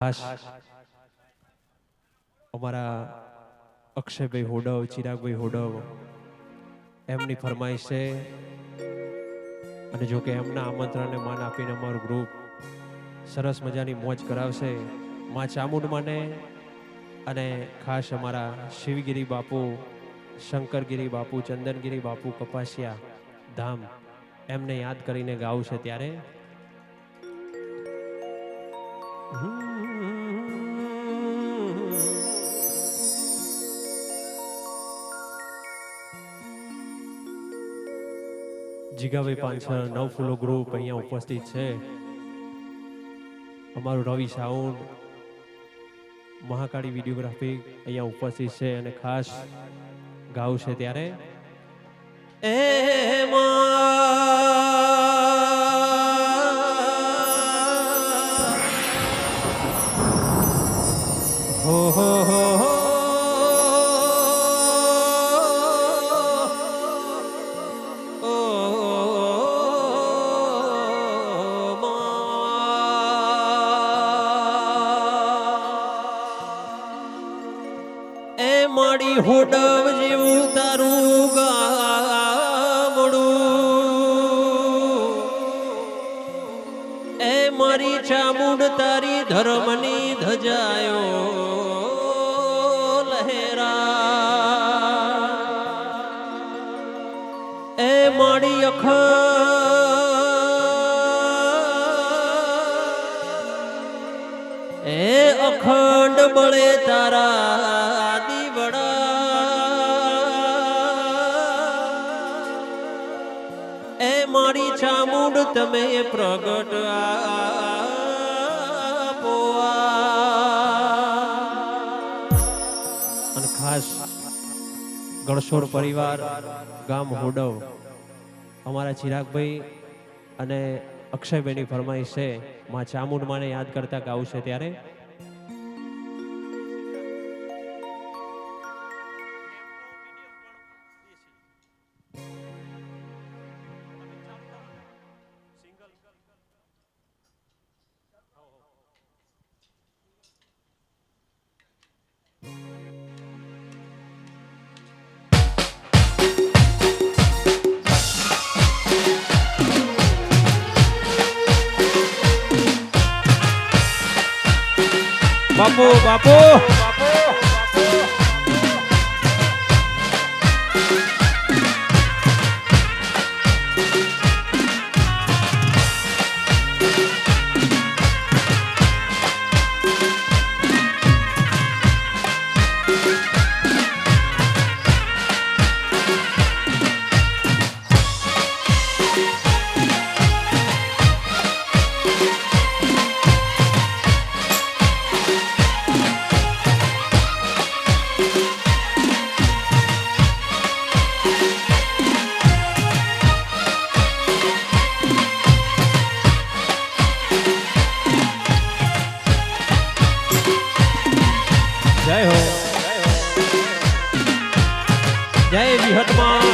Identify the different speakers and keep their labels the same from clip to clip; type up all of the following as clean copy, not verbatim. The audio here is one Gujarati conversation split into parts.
Speaker 1: ખાસ અમારા અક્ષયભાઈ હોડવ, ચિરાગભાઈ હોડવ એમની ફરમાઈશ છે અને જો કે એમના આમંત્રણને માન આપીને અમારું ગ્રુપ સરસ મજાની મોજ કરાવશે માં ચામુંડમાને અને ખાસ અમારા શિવગીરી બાપુ, શંકરગીરી બાપુ, ચંદનગીરી બાપુ, કપાસિયા ધામ એમને યાદ કરીને ગાવું છે ત્યારે જીગાભાઈ પાંચર નવ ફૂલો ગ્રુપ અહીંયા ઉપસ્થિત છે. અમારું રવિ સાઉન્ડ, મહાકાળી વિડીયોગ્રાફી અહીંયા ઉપસ્થિત છે અને ખાસ ગાવું છે ત્યારે હો હો હો માડી હોડવ જેવું તારું ગામડું, એ મારી ચામુંડ તારી ધર્મની ધજાયો લહેરા, એ માડી અખંડ બળે તારા મારી ચામુંડ તમે પ્રગટ આપો. અને ખાસ ગણસોર પરિવાર ગામ હોડવ અમારા ચિરાગભાઈ અને અક્ષયભાઈની ફરમાઈશ છે માં ચામુંડમાને યાદ કરતા ગાવું છે ત્યારે બાપુ બાપુ જય હો જય વિહતમાં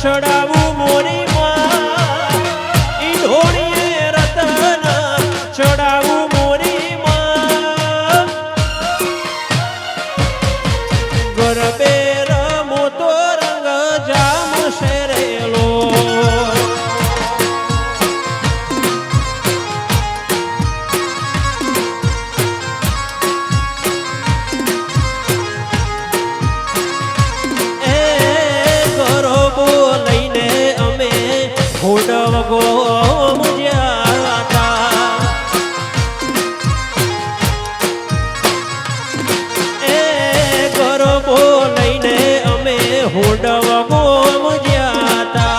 Speaker 1: ચડાવું મોરી માં ઈ ઢોળીએ રતન ચડાવું મોરી માં ગરબે રમો તો રંગ જામ શેરેલો હોડવગો મુજ્યા હતા એ ગરબો લઈને અમે હોડવગો મુજ્યા હતા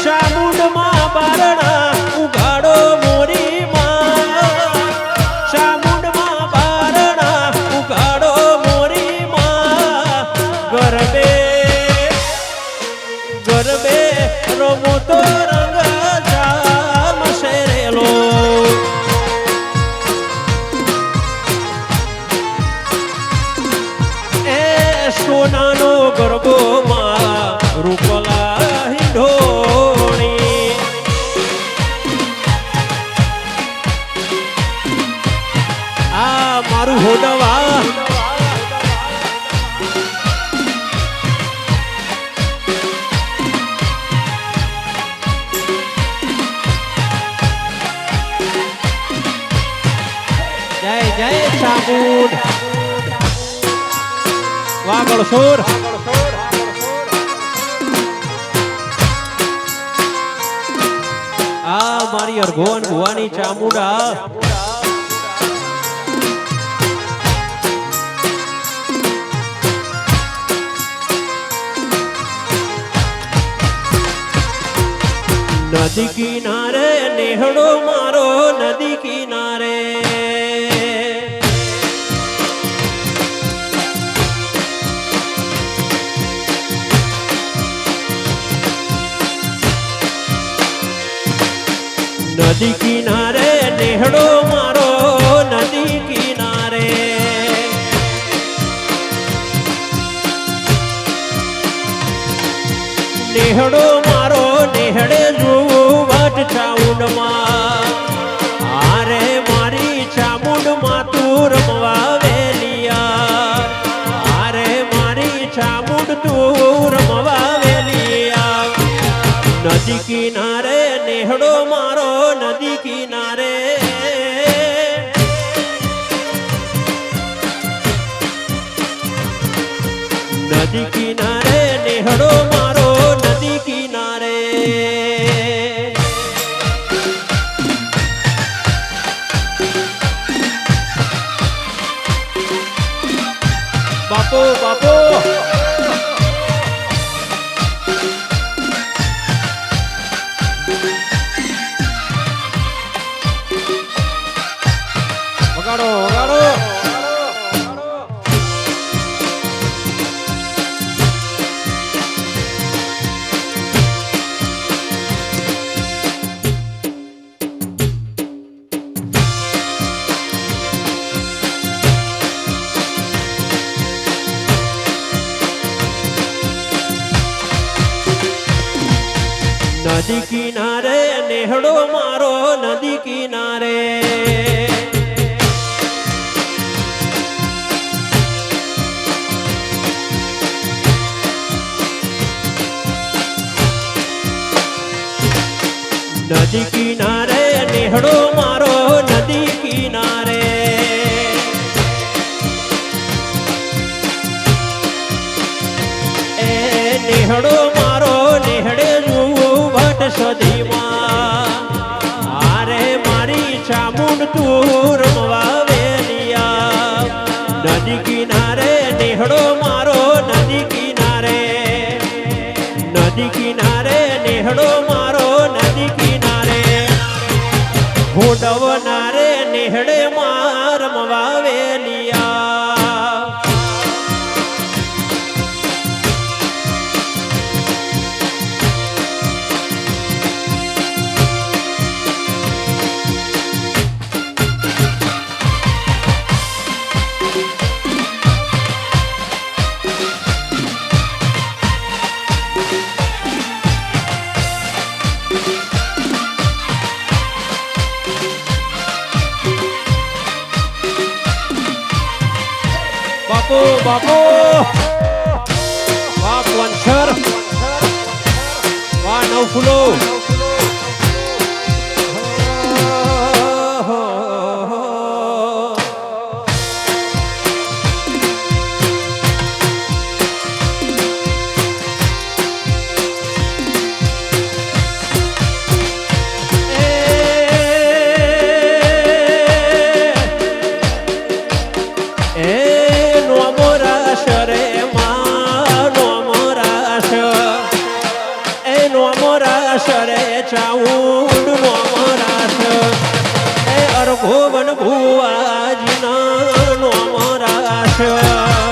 Speaker 1: ચામુંડમાં બારણા ઉગાડો મોરી માં ગરબે રમો તો રંગ જામ શેરેલો એ સોનાનો ગરબો માં રૂપલા હિંડોણી આ મારું હોડવા જય ચામુંડ વાગળ સુર આ મારી અરગોન ભુવાની ચામુંડા નદી કિનારે નેહડો મારો નદી કિનારે નદી કિનારે નેહડો મારો નદી કિનારે નેહડો મારો નેહડે જોવું વાટ ચાઉંડમાં આરે મારી ચામુંડમાં તું રમવા વેલિયા આરે મારી ચામુંડ તું રમવા વેલિયા નદી કિનારે નેહડો મારો નદી કિનારે નદી કિનારે નેહડો મારો નદી કિનારે બાપો બાપો વગાડો વગાડો નદી કિનારે નેહડો મારો નદી કિનારે નદી કિનારે નેહડો મારો નદી કિનારે એ નેહડો મારો નેહડે સદીમાં આરે મારી ચામુંડ તું રમવા વેલિયા નદી કિનારે નેહડો મારો નદી કિનારે નદી કિનારે નેહડો મારો નદી કિનારે હોડવનારે નેહડે માં રમવા વેલિયા બાપુ બાપુ વાહ પંચર વાહ નવ ફૂલો ચાઉંડ નો મરાશ એ અરઘોવન ભુવાજીના નો મરાશ વાહ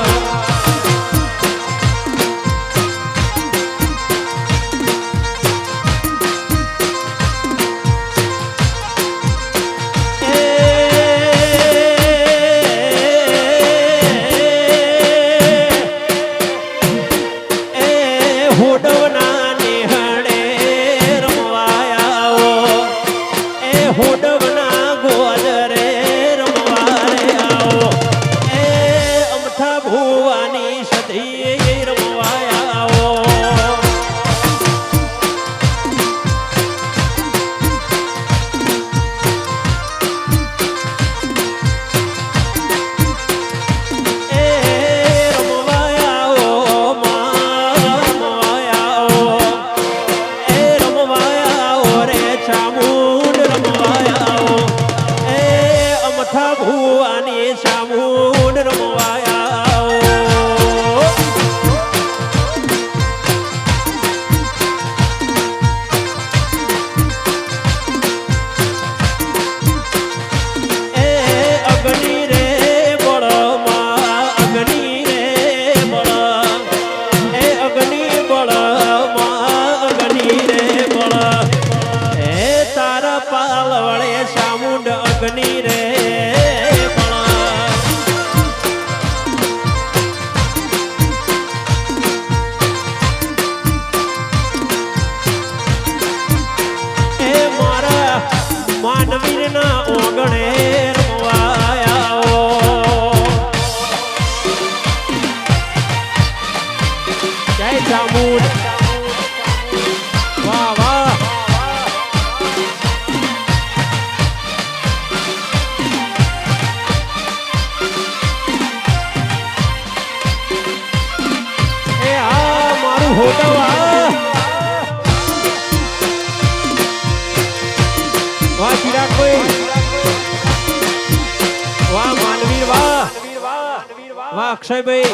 Speaker 1: અક્ષયભાઈ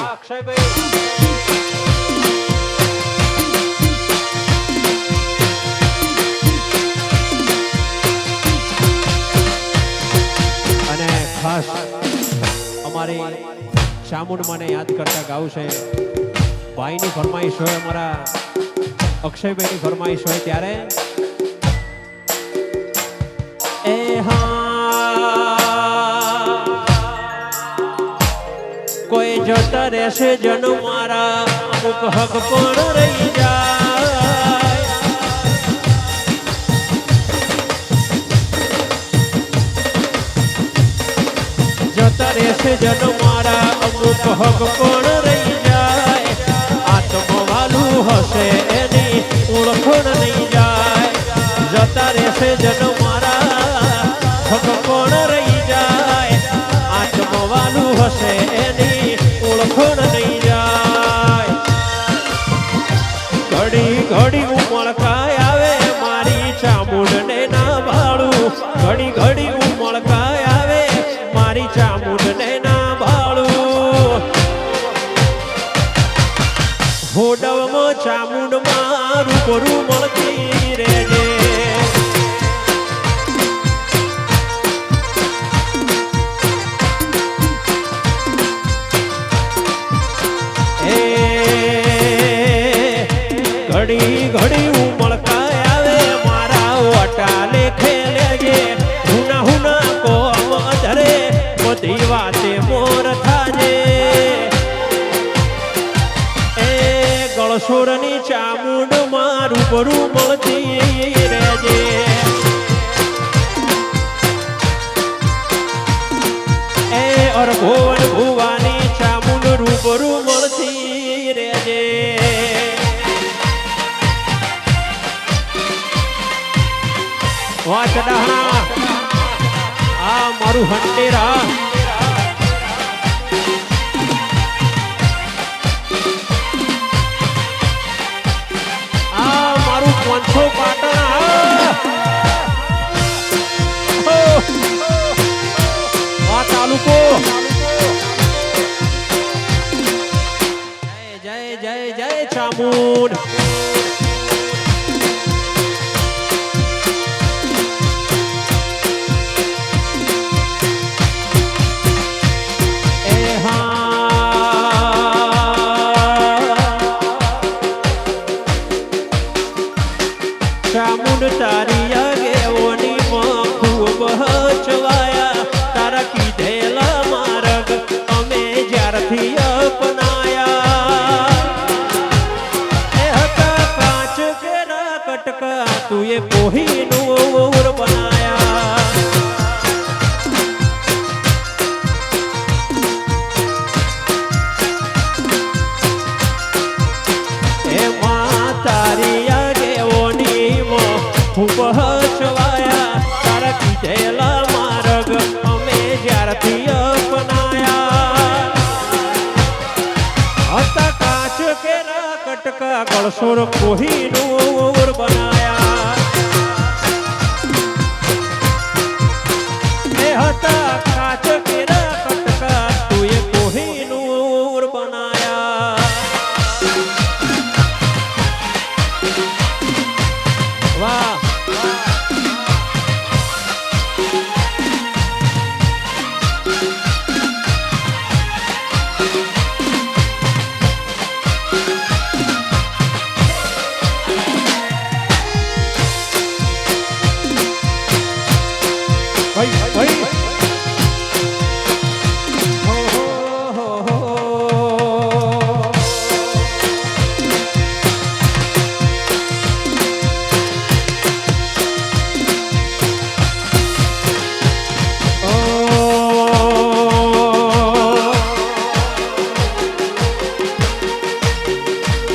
Speaker 1: અને ખાસ અમારી ચામુંડ મને યાદ કરતા ગાવું છે ભાઈની ફરમાઈશ હોય અમારા અક્ષયભાઈની ફરમાઈશ હોય ત્યારે એ કોઈ જતા રહેશે જન મારા અમુક હક પણ રહી જાય જતા રહેશે જન મારા અમુક હક પણ રહી જાય આત્મવાલું હશે એની ઓળખણ નહીં જાય જતા રહેશે જન મારા હક પણ રહી જાય આત્મવાલું હશે એની ઓળખણ નહીં જાય ઘડી ઘડી ઉમળકાય આવે મારી ચામુંડને ના ભાળું ઘડી ઘડી ઉમળકાય આવે મારી ચામુંડને ના ભાળું હોડવમાં ચામુંડમાં રૂબરૂ મળતી રહેજે ઘડી ઘડી ઉમળકાય આવે મારા વટા લેખે લેજે હુના હુના કોમ ધરે બધી વાતે મોર થાજે એ ગળસોરની ચામુંડ મારું બરું મળતી રહેજે એ અરભોવન ભુવાની ચામુંડ મારું હંડેરા આ મારું 500 પાટણ આ તાલુકો જય જય જય જય ચામુંડ ચામુંડ તારી આગેવાની માં ખૂબ હચવાયા તારા કીધેલા માર્ગ અમે જ્યારથી અપનાયા એ હતા કાચ કેરા કટકા તું એ કોહિનૂર બનાયા એ માં તારી ખૂબ હચવાયા તારા કીધેલા માર્ગ અમે જ્યારથી અપનાયા હતા કાચ કેરા કટકા ગળસોર કોહિનૂર બનાયા એ હતા કાચ કેરા કટકા તું એ કોહિનૂર બનાયા વાહ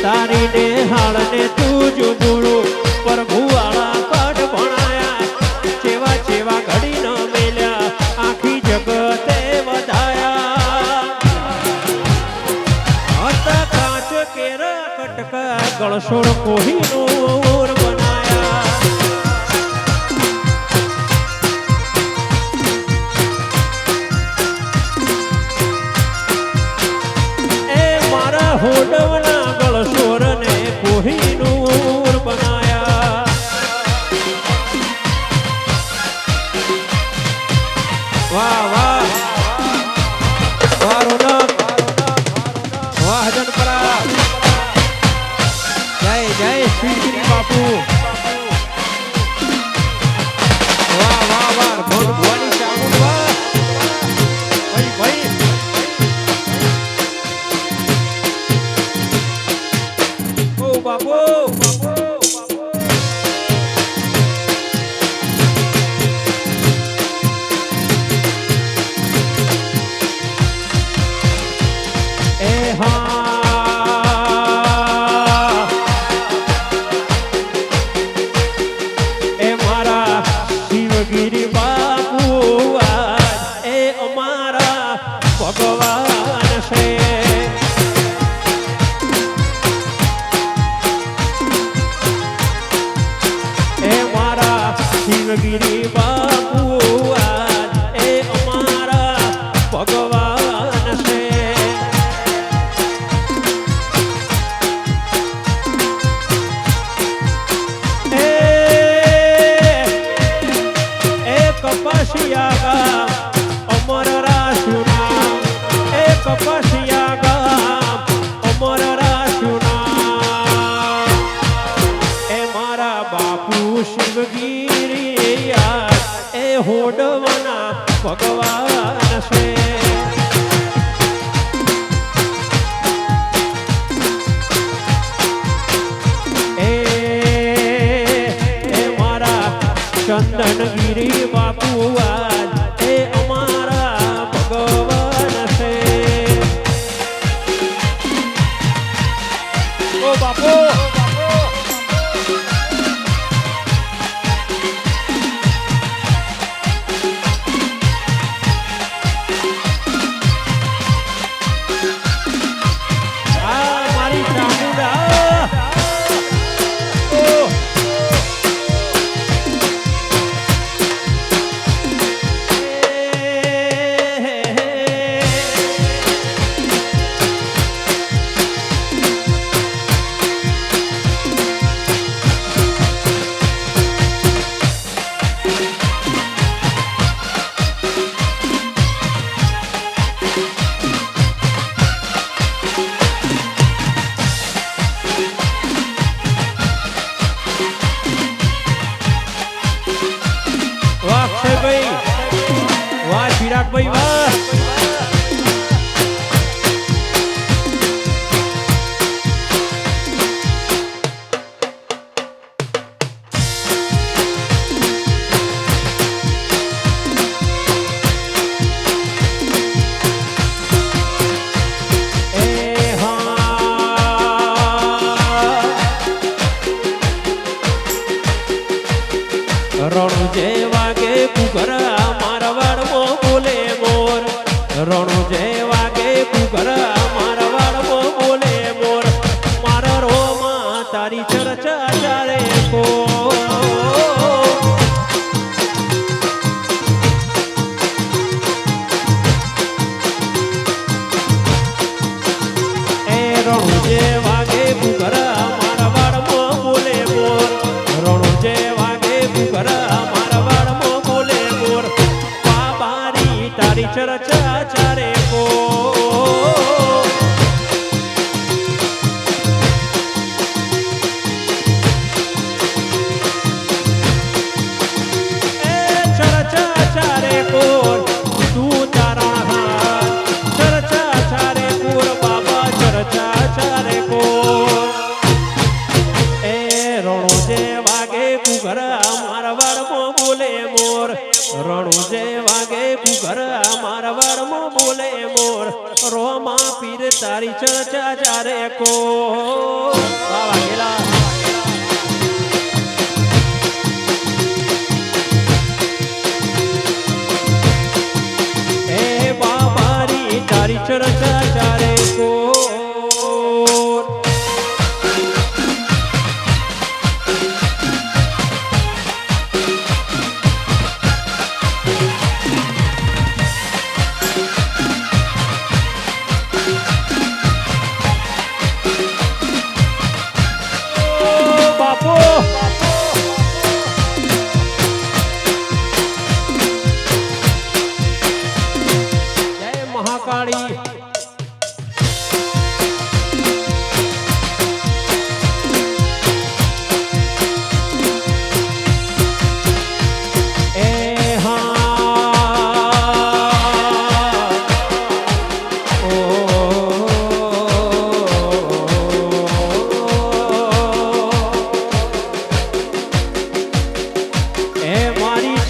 Speaker 1: તારી ને હાળ ને તું જુદુડું પ્રભુ વાળા પાઠ ભણાયા ચેવા ચેવા ઘડી ન મેલ્યા આખી જગતે વધાયા હતા કાચ કેરા કટકા ગળસોર કોહિનૂર બનાયા એ મારા હોડવના ગળસોર ને કોહિનૂર બનાયા વાહ વાહ વાહ રોનક વાહ જનપરા જય જય શ્રી બાપુ વાહ વાહ વાહ ભગવાન ચામુંડ વાહ ભાઈ ભાઈ બાપુ એ હા એ મારા શિવગીરી બાપુ એ અમારા ભગવાન છે શિવગીરી બાપુ એ અમારા ભગવાન છે એ કપાસિયા ગામ અમર રાખ્યું નામ એ કપાસિયા ગામ અમર રાખ્યું નામ એ મારા બાપુ શિવગીરી એ હોડવાના ભગવાન છે એ મારા ચંદનગીરી બાપુ એ અમારા ભગવાન છે ઓ બાપુ ચિરાગભાઈ વાહ. રણુ જે વાગે કુકર મારવાડ મો બોલે મોર. રણુ જે વાગે કુકર મારવાડ મો બોલે મોર. મારા રોમાં તારી ચર્ચા ચાલે કો. એ રણુ જે વાગે કુકર મારવાડ મો બોલે મોર. રણુ જે કુકર મારવાડ મો બોલે મોર. બાબારી તારી ચર્ચા ચારે કો. એ ચર્ચા ચારે કોર તું તારા હાથ. ચર્ચા ચારે કોર બાબા ચર્ચા ચારે કોર. એ રણો જે વાગે કુકર મારવાડ મો બોલે મોર. રણુ જે વાગે કુકર મારવાડ મો બોલે મોર. રોમા પીર તારી ચર્ચા ચારે કો. વાગેલા એ બાબારી તારી ચર્ચા ચારે કો. જય મહાકાળી.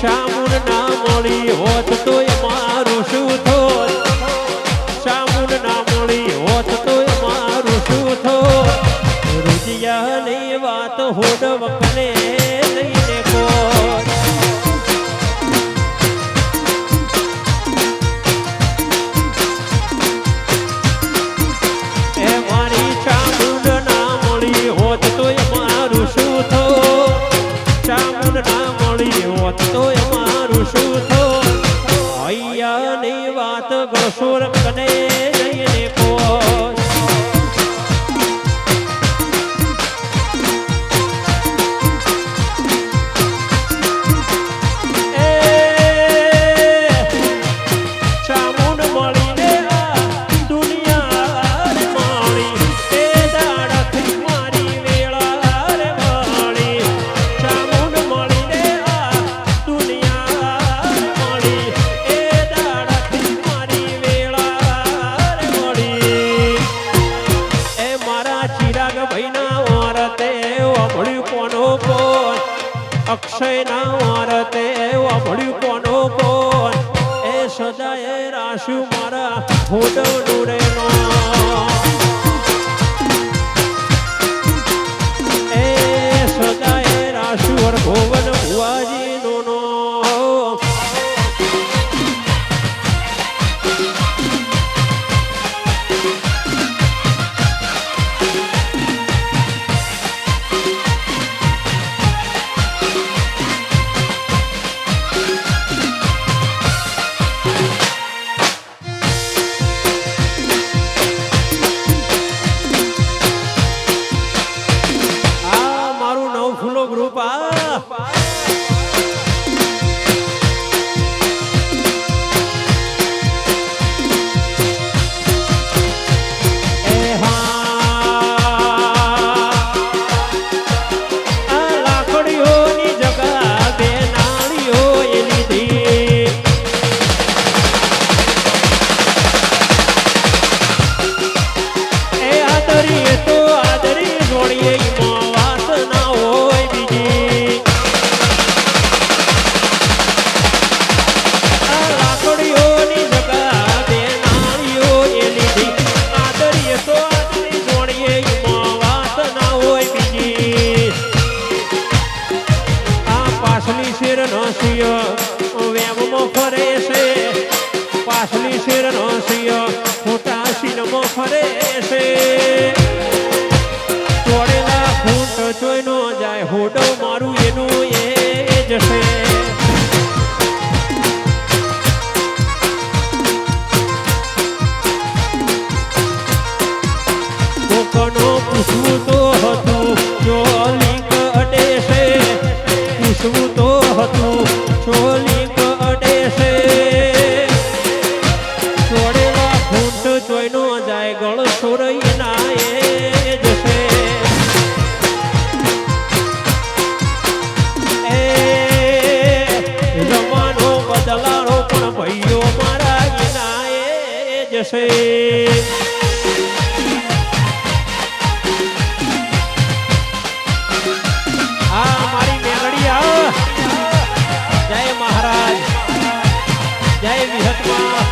Speaker 1: શામુન ના મળી હોત તોય મારું શું થોત. શામુન ના મળી હોત તોય મારું શું થોત. રૂજિયાની વાત હોડ વખને લઈને કોત. એ મારી શામુન ના મળી હોત તોય મારું શું થોત. શામુન ના મળી હોત તોય મારું શું થોત. હૈયાની વાત ગણસોર કને જઈને પહોંચ. એ શામુન મળીને આ દુનિયા રે માણી. એ દાડાથી મારી વેળા રે માણી. શામુન મળીને આ દુનિયા રે માણી. એ દાડાથી મારી વેળા રે માણી. એ મારા ચિરાગ ભાઈના વારતે વાપડ્યું કોનો કોણ. અક્ષયના વારતે વાપડ્યું કોનો કોણ. એ સદાય રાશુ મારા હોડ ડોરેનો. એ સદાય રાશુ ગોવન ભુવાજી નો. પાછલી શેર નો સિંહ ખોટા સીનમાં ફરે છે તોડેલા ખૂંટ જોઈ નો જાય હોડો મારું એનું એ જ છે કોકનો પૂછવું તો હતું જો લિંક અડે છે પૂછવું તો હતું જો લિંક અડે છે તોડેલા ખૂંટ જોઈ નો જાય ગળ સોરઈ ના એ જ છે જમાનો બદલાડો પણ ભાઈઓ મારા વિના એ જશે આ મારી મેલડી આવ જય મહારાજ જય વિહતમાં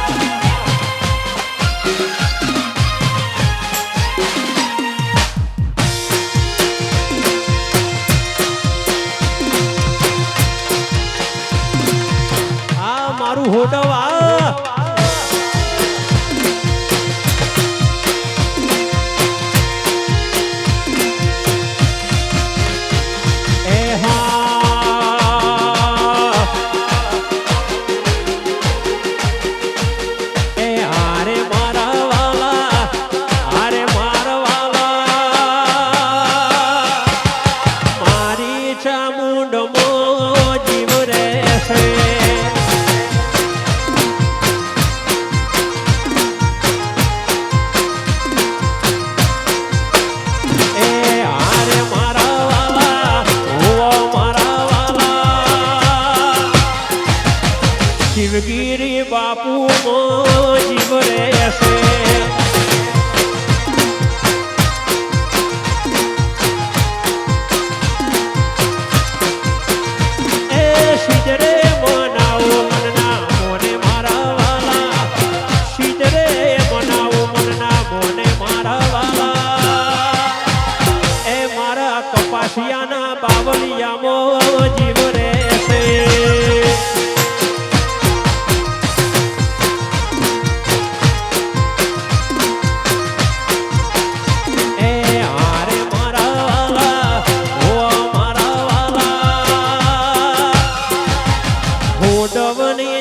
Speaker 1: મારું હોડવા એ હા એ હારે મારા વાલા હારે મારા વાલા મારી ચામુંડમો જીવ રહેશે શિવગીરી બાપુ જીવ રહેશે એ શિજરે મનાવો મનના મોને મારા વાલા શિજરે મનાવો મનના મોને મારા વાલા એ મારા કપાસિયાના બાવલિયામાં જીવ રહેશે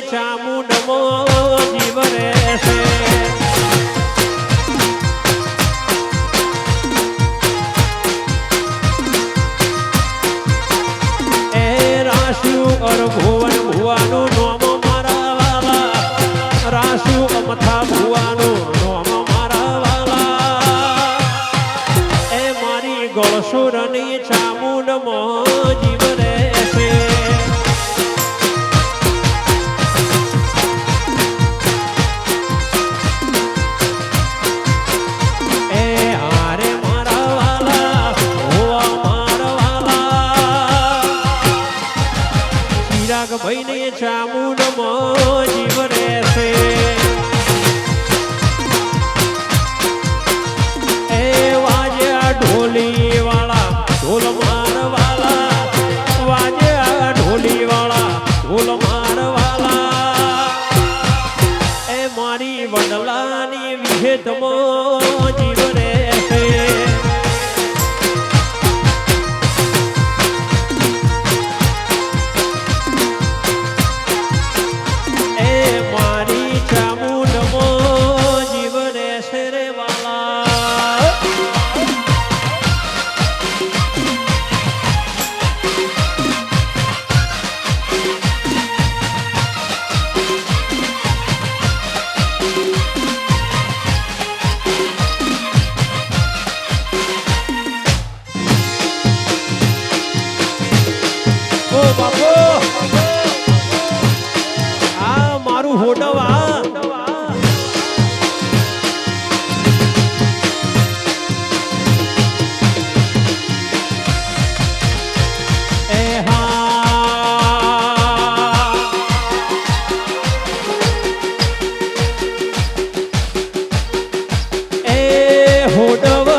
Speaker 1: ચામુંડમો જીવ રહેશે એ રાસ્યું અરભુવન ભુવાનું નોમ મારા વાલા રાસ્યું અમથા ભુવાનું નોમ મારા વાલા એ મારી ગળસુરની ચામુંડમો જીવ રહેશે ભાઈ ને ચામુંડમાં જીવ રહેશે એ વાજ્યા ઢોલી વાળા ઢોલ મારવાલા વાજ્યા ઢોલી વાળા ઢોલ મારવાલા એ મારી વડલાની વિહેતમાં જીવ રહેશે આ મારું હોડવા એ હા એ હોડવા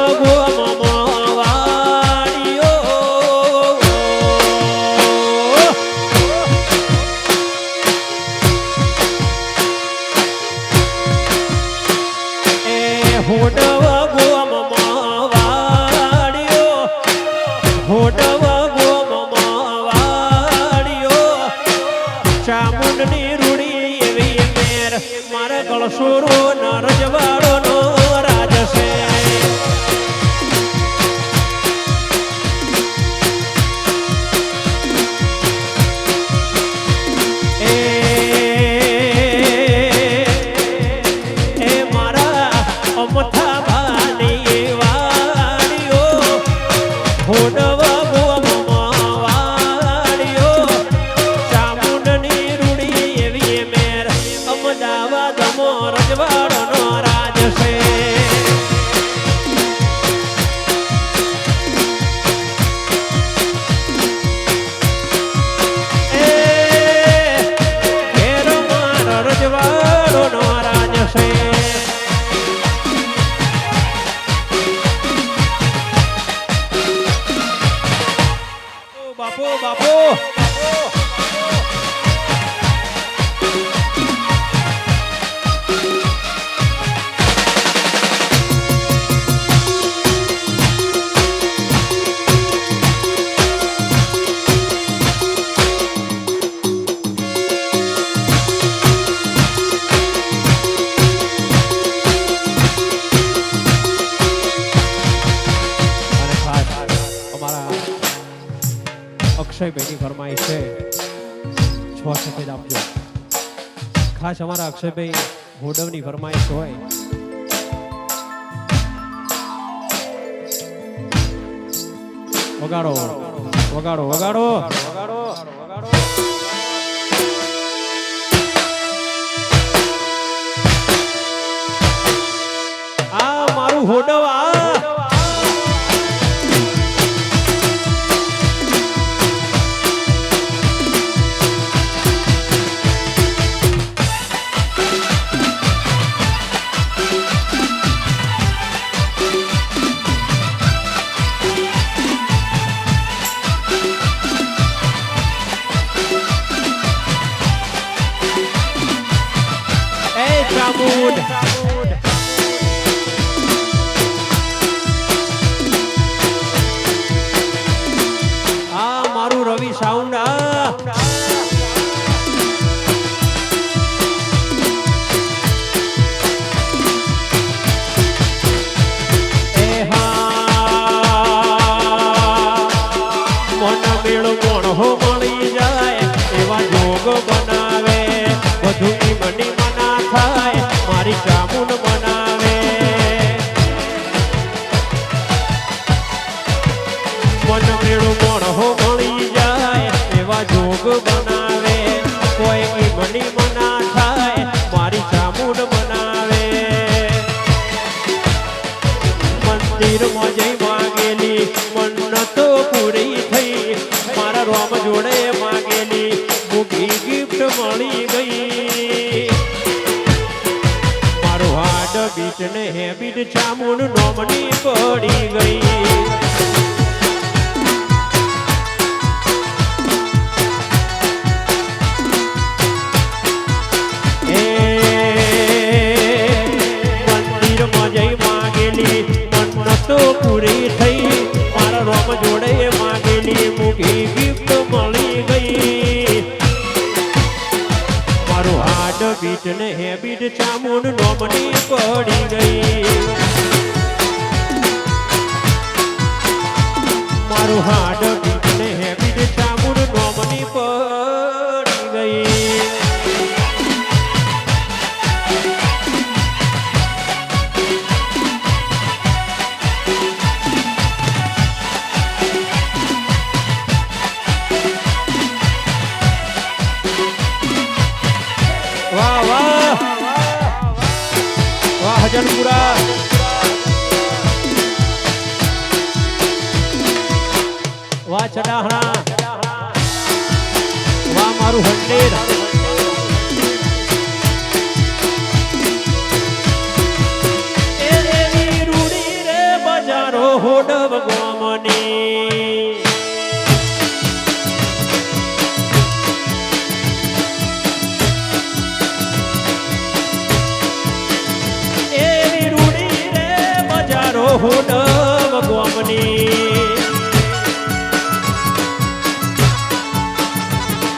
Speaker 1: હોડવા ગોમમાં વાળ્યો હોડવા ગોમમાં વાળ્યો ચામુંડની રૂડી એવી મેર મારા ગળસુરો ન રજવાડો નો રાજ છે અક્ષયભાઈની ફરમાઈશ છે 6 સફેદ આપજો ખાસ અમારા અક્ષયભાઈ હોડવની ફરમાઈશ હોય વગાડો વગાડો વગાડો વગાડો વગાડો આ મારું હોડવ આ મારું રવિ સાઉન્ડ મન મેળ કોણ હો મળી જાય એવા જોગ બનાવે બધું મની મના થાય મારી ચામુંડ બનાવે મન મેળું કોણ હો મળી જાય એવા જોગ બનાવે કોઈ મની મના થાય મારી ચામુંડ બનાવે મંદિરમાં જઈ માગેલી મન્નતો પૂરી થઈ મારા રોમ જોડે માગેલી મૂકી ગિફ્ટ મળી ગઈ મારું હાડ બીટ ને હેબિટ ચામુંડ નોમની પડી ગઈ મંદિરમાં જઈ માગેલી મન્નતો પૂરી થઈ મારા રોમ જોડે માગેલી મૂકી ગિફ્ટ મળી ગઈ મારું હાડ બીટ ને હેબિટ ચામુંડ નોમની પડી ગઈ મારું હાડ બીટ ને હેબિટ ચામુંડ નોમની પડી ગઈ વાહ વાહ વાહ હજનપુરા વાહ ચડાહણા વાહ મારું હંડેર એવી રૂડી રે બજારો હોડવ ગોમની એવી રૂડી રે હોડવ ગોમની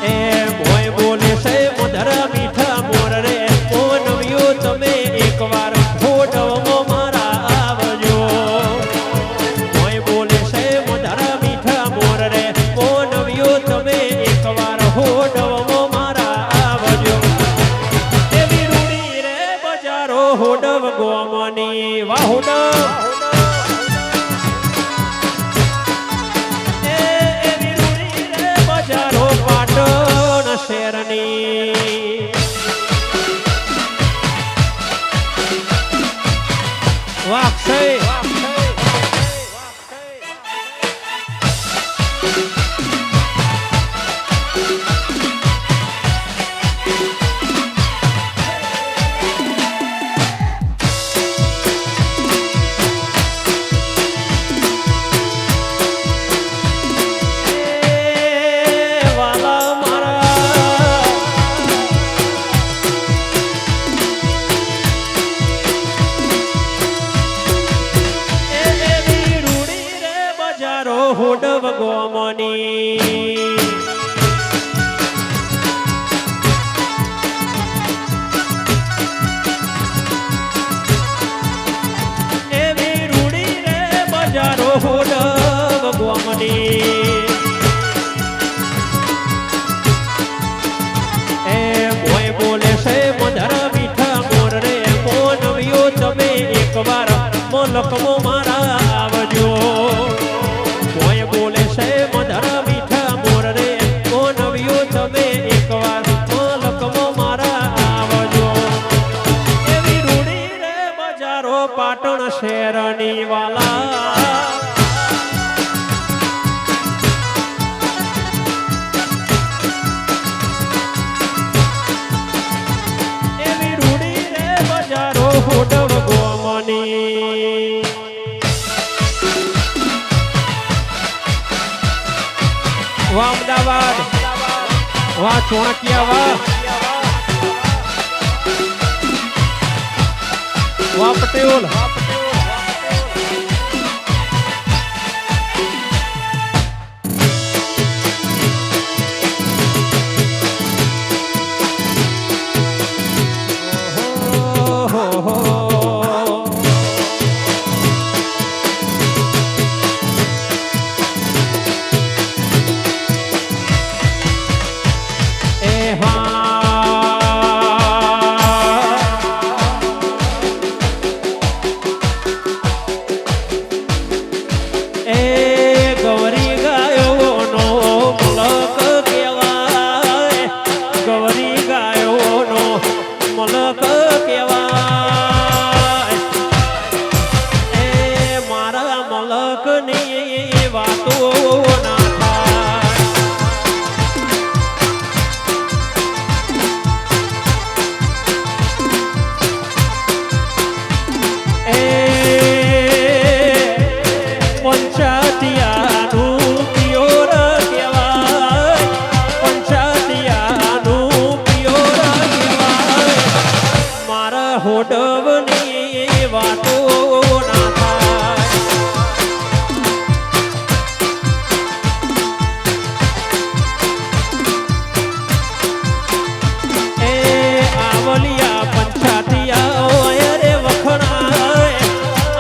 Speaker 1: એ મોય બોલે છે મધર મીઠા મોર રે મોનવ્યો તમે એકવાર હોડવમાં મારા આવજો મોય બોલે છે મધર મીઠા મોર રે મોનવ્યો તમે એકવાર હોડવમાં મારા આવજો એવી રૂડી રે બજારો હોડવ ગોમની વાહ હોડવ શેરની વાક્ષય હોડવ ગોમની એવી રૂડી રે બજારો હોડવ ગોમની એ મોય બોલે છે મધર મીઠા મોર રે મોનવ્યો તમે એકવાર મલકમો મારા આવજો બોલે છે મધર મીઠા મોર રે મોનવ્યો તમે એકવાર મલકમો મારા આવજો એવી રૂડી રે બજારો પાટણ શહેરની વાલા એવી રૂડી રે બજારો હોડવ ગોમની વાહ અમદાવાદ વાહ ચોણકિયા વાહ પટેલ હોડવની વાતો ના થાય એ આવલિયા પંચાતિયા ઓય રે વખણાય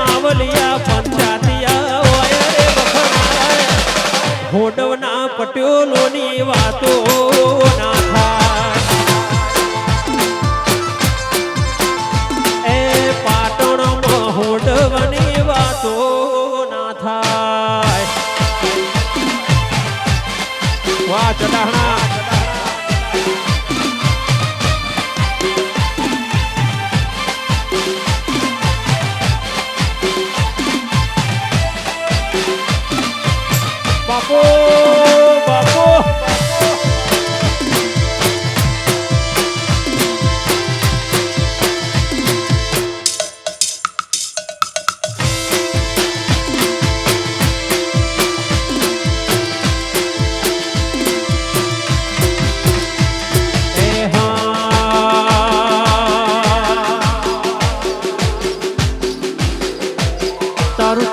Speaker 1: આવલિયા પંચાતિયા ઓય રે વખણાય હોડવના પટ્યોલોની વાતો ના થાય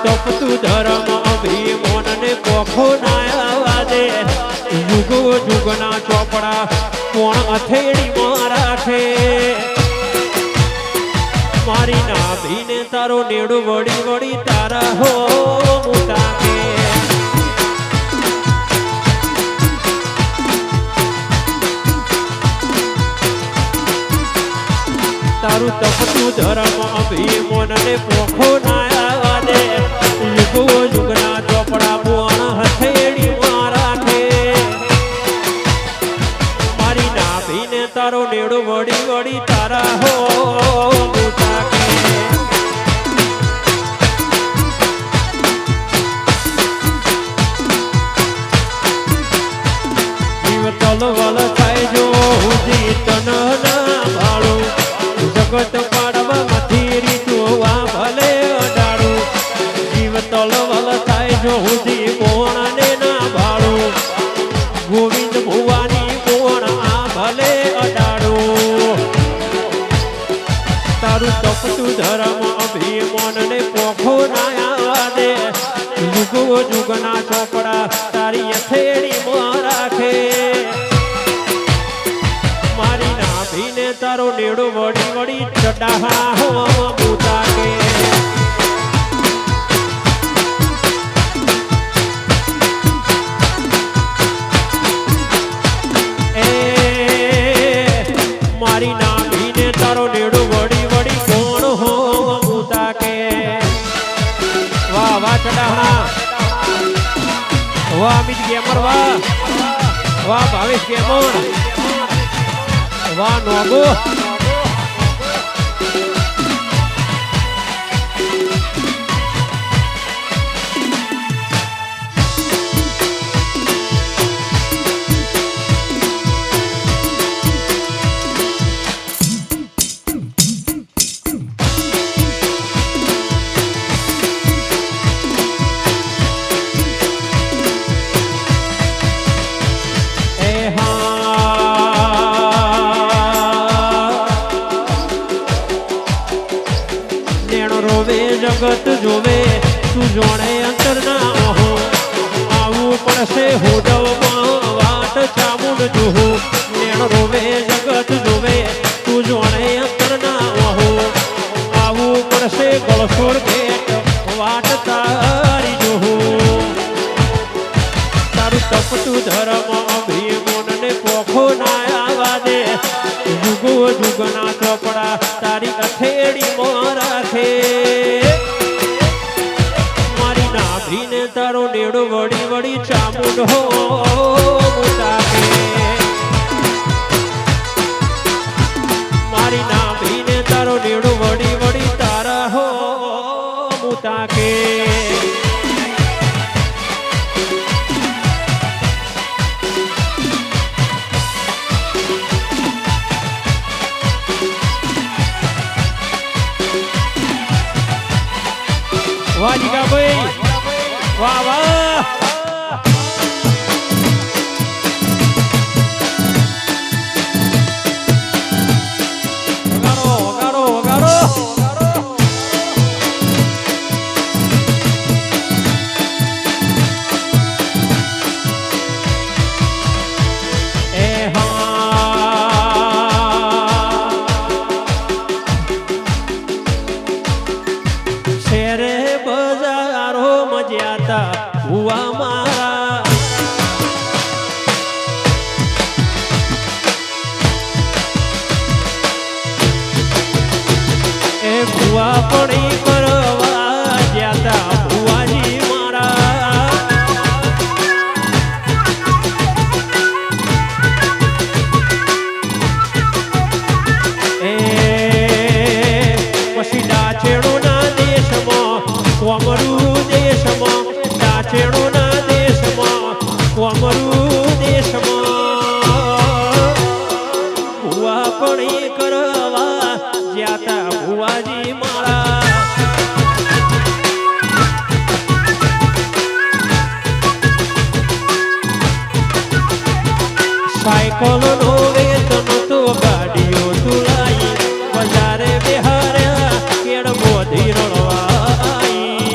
Speaker 1: તપતું ધર્મ અભિમાન ને પોખો ના આવવા દે યુગો યુગના ચોપડા કોણ અથેડીમાં રાખે મારી નાભીને તારો નેડું વળી વળી તારા હો મોટા કે તારું તપતું ધર્મ અભિમાન ને પોખો ના આવવા દે યુગો યુગના ચોપડા બોણ હથેળીમાં રાખે મારી નાભીને તારો નેડું વળી વળી તારા હો મોટા કે જીવ તલવલ થાય જો હુજી તન ના ભાળું જગત પાડવા મથીરી જોવા ભલે અડાડું જીવ તલવલ થાય જો હુજી કોણને ના ભાળું ગોવિંદ ભુવાની કોણ આ ભલે અડાડું તારું તપતું ધર્મ અભિમાન ને પોખો ના આવવા દે યુગો યુગના ચોપડા તારી અથેળીમાં રાખે મારી નાભીને તારો નેડો વળી વળી ચડાહા હો બુતા કે એ મારી નાભીને તારો નેડો વળી વળી કોણ હો બુતા કે વાહ વાહ ચડાહા વાહ અમિત ગેમર વાહ ભાવેશ ગેમર વાહ નોગો જગત જોવે તું જોણે અંતર ના હો આવું પડશે હોડવમાં વાટ ચામુંડ જોહો નેણ રોવે જગત જોવે તું જોણે અંતર ના હો આવું પડશે ગળસોર ગેટ વાટ તારી જોહો તારું તપતું ધર્મ અભિમાન ને પોખો ના આવવા દે યુગો યુગના ચોપડા તારી અથેળીમાં રાખે નાભીને તારો નેડો વળી વળી ચામુંડ હો મોટા કે મારી નાભીને તારો નેડો વળી વળી તારા હો મોટા કે વાહ જીગા ભાઈ વાહ વાહ વગાડો વગાડો વગાડો એ શેરે બજારો મજ્યાતા હુઆ મારા એ ભુવા પડી કરવા જ્યાતા ભુવાજી મારા એ પછી ડાચેડોના દેશમાં કોમરું દેશમાં ડાચેડોના દેશમાં કોમરું દેશમાં ભુવા પડી કરવા જ્યાતા ભુવાજી મારા સાયકલ નો વેતન તો ગાડીઓ તુલાઈ બજારે બિહાર્યા કેળ મોધી રળવાઈ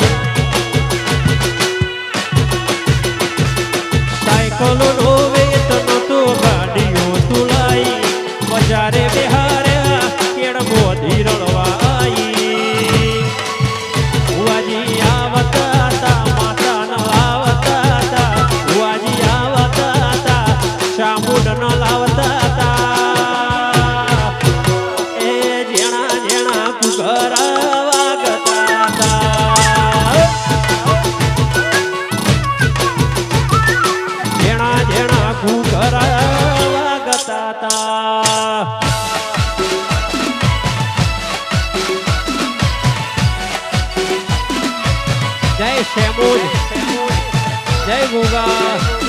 Speaker 1: શેમુજ જય ગોગા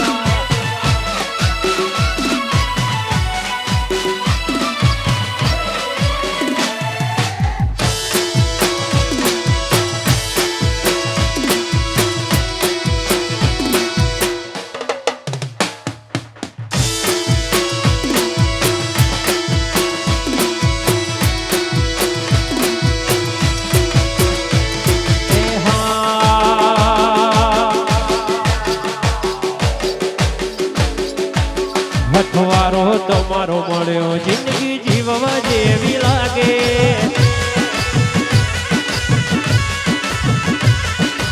Speaker 1: હથવારો તમારો મળ્યો જિંદગી જીવવા જેવી લાગે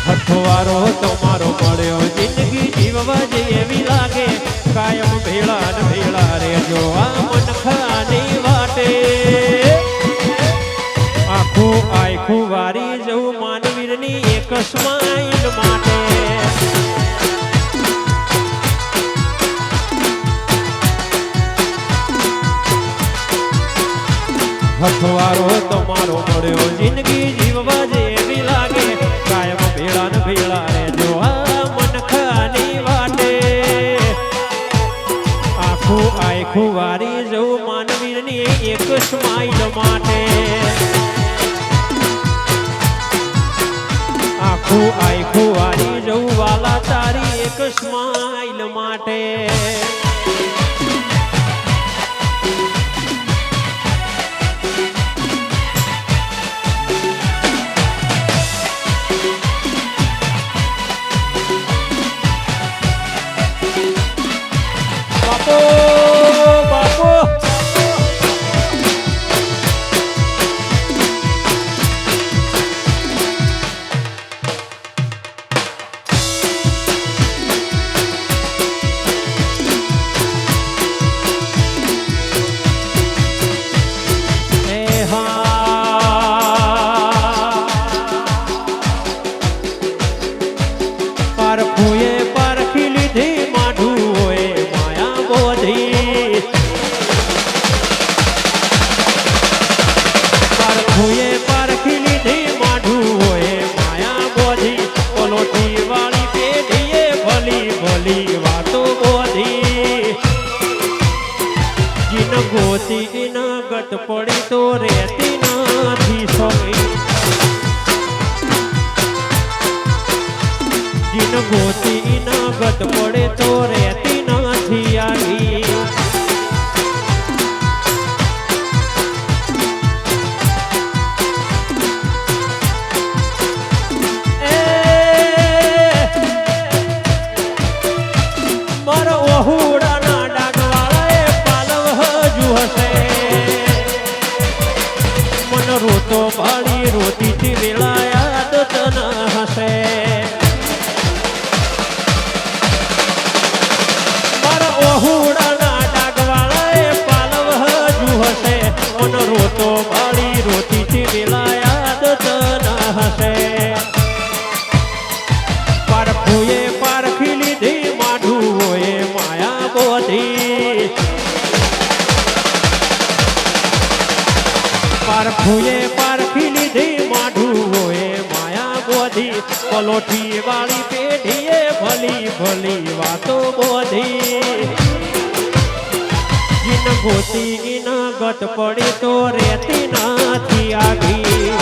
Speaker 1: હથવારો તમારો મળ્યો જિંદગી જીવવા જેવી લાગે કાયમ ભેળા ને ભેળા રેજો આ મનખાની વાટે આખું વારી જવું માનવીરની એક સ્માઈલ માટે હથવારો તમારો મળ્યો જિંદગી જીવવા જેવી લાગે કાયમ ભેળા ને ભેળા રેજો આ મનખાની વાટે આખું વારી જવું માનવીરની એક સ્માઈલ માટે આખું વારી જવું વાલા તારી એક સ્માઈલ માટે ગત પડી તો રહેતી નથી સોઈ જીન ગોતી ના ગત પડે તો રહેતી નથી આવી મારો ઓહુડાના ડાગવાળાએ પાલવ હજુ હશે રોતો ભાળી રોતી થી વેળાયા તો તન હશે મારા ઓહુડાના ડાગવાળાએ પાલવ હજુ હશે મન રોતો ભાળી રોતી થી વેળાયા તો તન હશે પારખુએ પારખી લીધી માઢુઓએ માયા બોધી પારખુએ પારખી લીધી માઢુઓએ માયા બોધી પલોઠી વાળી પેઢીએ ભલી ભલી વાતો બોધી જીન ગોતી ન ગત પડી તો રહેતી નથી આગી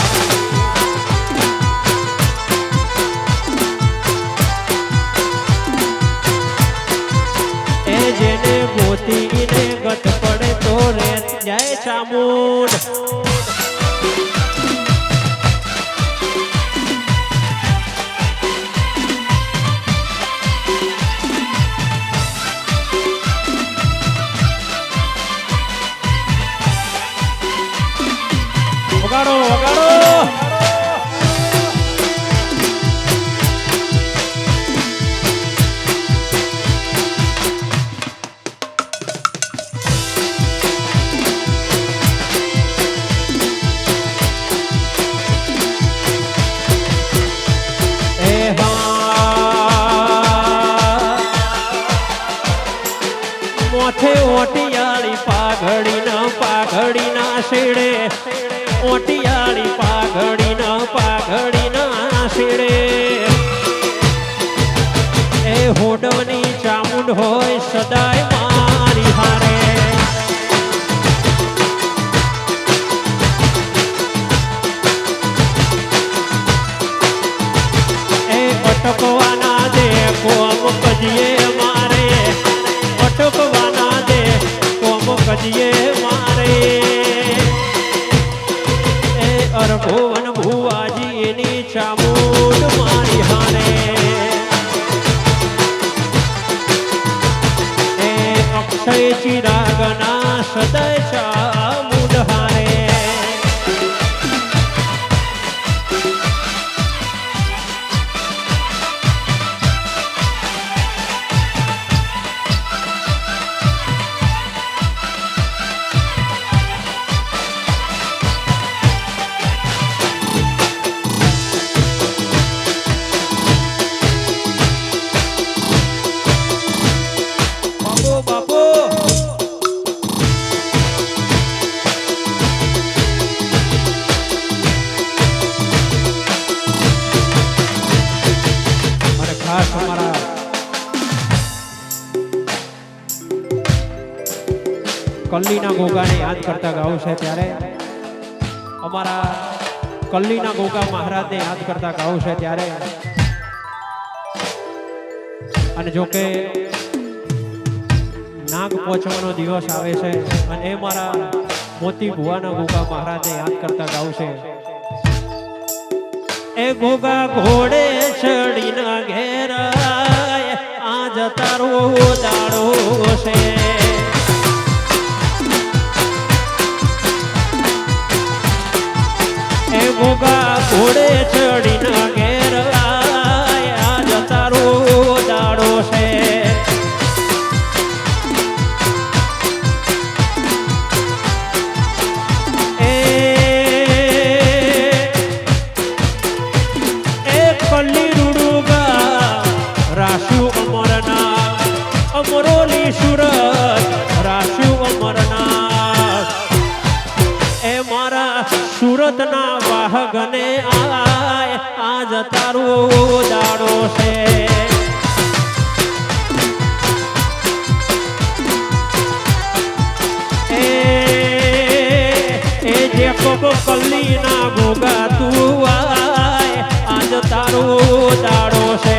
Speaker 1: એ જેને ગોતી ને ગત પડે તો રહેત જાય ચામુંડ વગાડો વગાડો મોથે ઓટિયાળી પાઘડી ના શેડે ઓટિયાળી પાઘડી ના શેડે અરભોવન ભુવાજી એની ચામુંડ મારી હારે એ અક્ષય ચિરાગના સદય ચામુંડ હારે કલ્લીના ગોગાને યાદ કરતા ગાવું છે ત્યારે અમારા કલ્લીના ગોગા મહારાજને યાદ કરતા ગાવું છે ત્યારે અને જો કે નાગ પહોંચવાનો દિવસ આવે છે અને એ મારા મોતી ભુવાના ગોગા મહારાજને યાદ કરતા ગાવું છે એ ગોગા ઘોડે ચડીના ઘેર આજ તારો દાડો છે ગોગા ઘોડે ચડીના ઘેર આજ તારો દાડો છે એ કલ્લી રૂડુગા રાશુ અમરના અમરોલી સુરત રાશુ અમરના એ મારા સુરતના વાહગને આય આજ તારો દાડો છે એ જે કોબો કલ્લીના ગોગા તું આય આજ તારો દાડો છે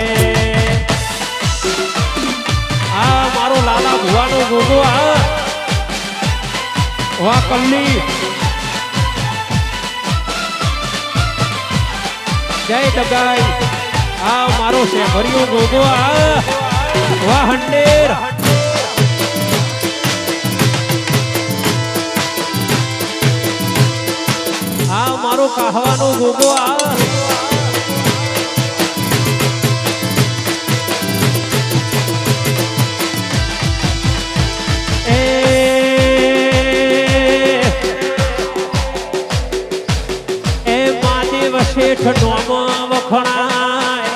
Speaker 1: આ મારો લાલા ભુવાનો ગોગો આ વાહ કલ્લી જય દગાઈ આ મારો શેખરિયો ગોગો આ વાહ હંડેર આ મારો કાહવાનો ગોગો આ શેઠ નોમ વખણાય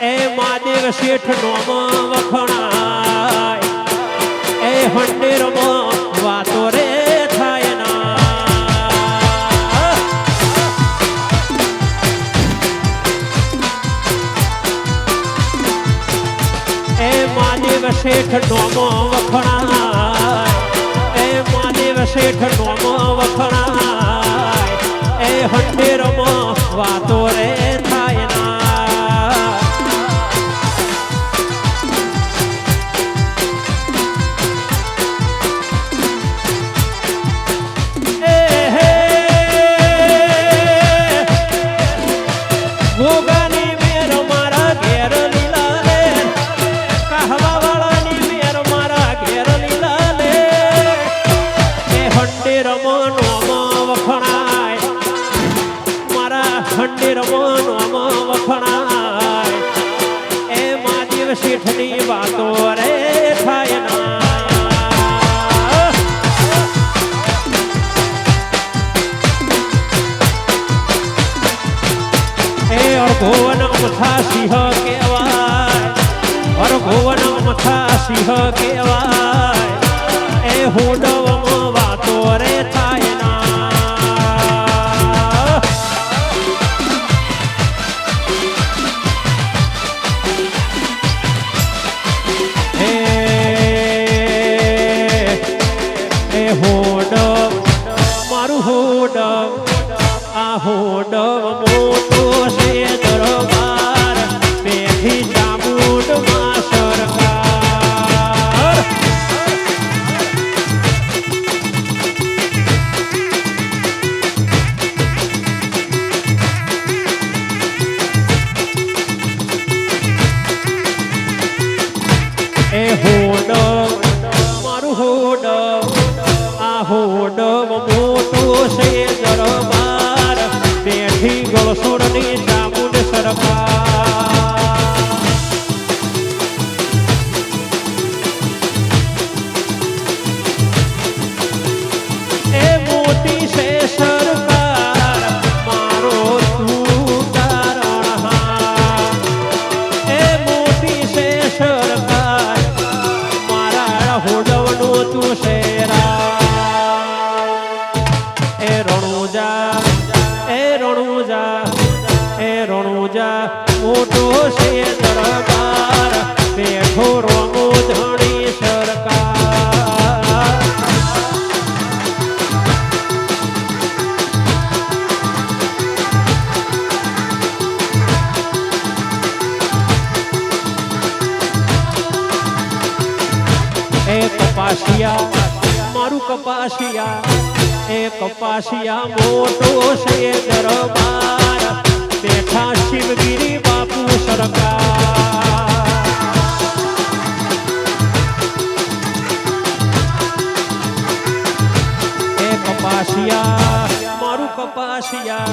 Speaker 1: એ મહાદેવ શેઠ નોમ વખણાય એ હંડેરમાં વાતો રે થાય ના એ મહાદેવ શેઠ નોમ વખણાય એ મહાદેવ શેઠ નોમ વખણાય એ હંડેરમાં વાતો રે થાય ના ગોગાની મેર મારા ઘેર લીલા લે કહવા વાળાની મેર મારા ઘેર લીલા લે એ હંડેરમાં નોમ વખણાય હંડેરમાં વખણાય એ મહાદેવ શેઠની વાતો રે થાય ના એ અરભોવન મથા સિંહ કહેવાય અરભોવન મથા સિંહ કહેવાય એ હોડવમાં વાતો રે થાય ના હોડવ મોટો છે દરબાર પેઠી ચામુંડમાં સરકાર મોટો છે દરબાર બેઠો રોમો ધણી સરકાર એ કપાસિયા મારું કપાસિયા એ કપાસિયા મોટો છે દરબાર બેઠા શિવગીરી બાપુ સરકાર એ કપાસિયા મારું કપાસિયા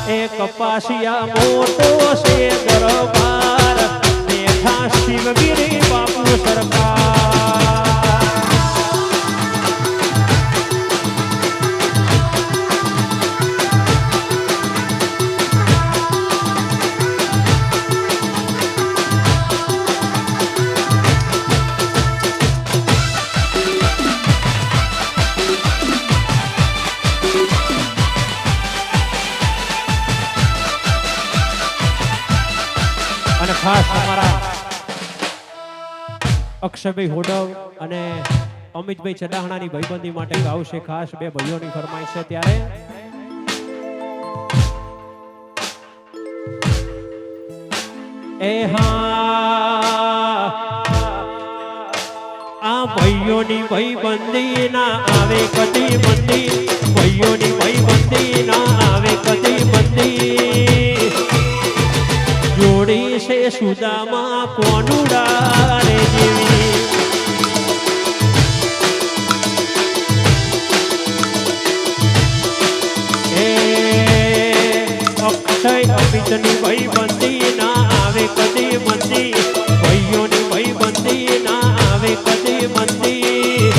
Speaker 1: એ કપાસિયા મોટો છે દરબાર બેઠા શિવગીરી બાપુ સરકાર અને ખાસ અમારા અક્ષયભાઈ હોડવ અને અમિતભાઈ ચડાહણાની ભાઈબંધી માટે ગાવશે ખાસ બે ભાઈઓની ફરમાઈશ છે ત્યારે એ હા આ ભાઈઓની ભાઈબંધી ના આવે કદી મંદી ભાઈઓની ભાઈબંધી ના આવે કદી મંદી જોડી છે સુદામાં કોનુડા રે જેવી એ અક્ષય અમિતની ભાઈબંધી ના આવે કદી મંદી ભાઈઓની ભાઈબંધી ના આવે કદી મંદી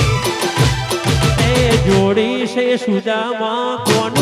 Speaker 1: એ જોડી છે સુદામાં કોણ